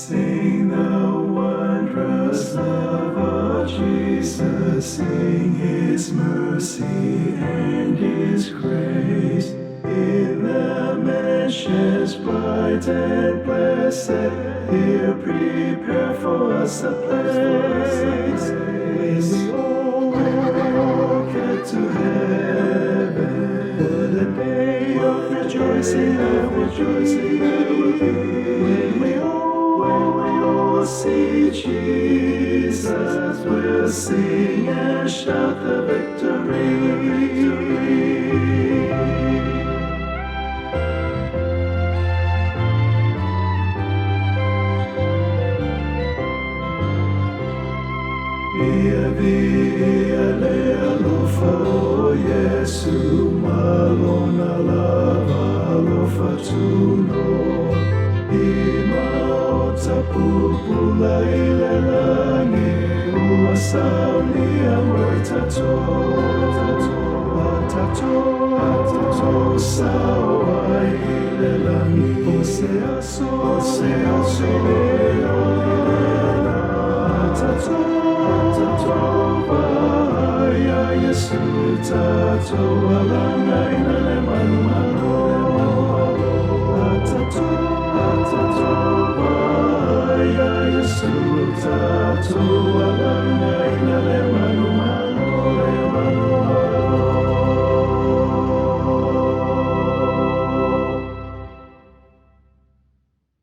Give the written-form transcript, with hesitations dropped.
Sing the wondrous love of Jesus, sing His mercy and His grace. In the mansions bright and blessed, here prepare for us a place. When we all get to heaven, what a day of rejoicing that will be. When we all see Jesus, we'll sing and shout the victory. Ia alofa o Yesu, malona lava alofa tuno. Ima o tapupula ile langi, ua sauni amoi tato. Atato sawa ile langi, ose aso Atato ya Yesu tato alanga inale malu. Atato ya Yesu tato alanga inale malu.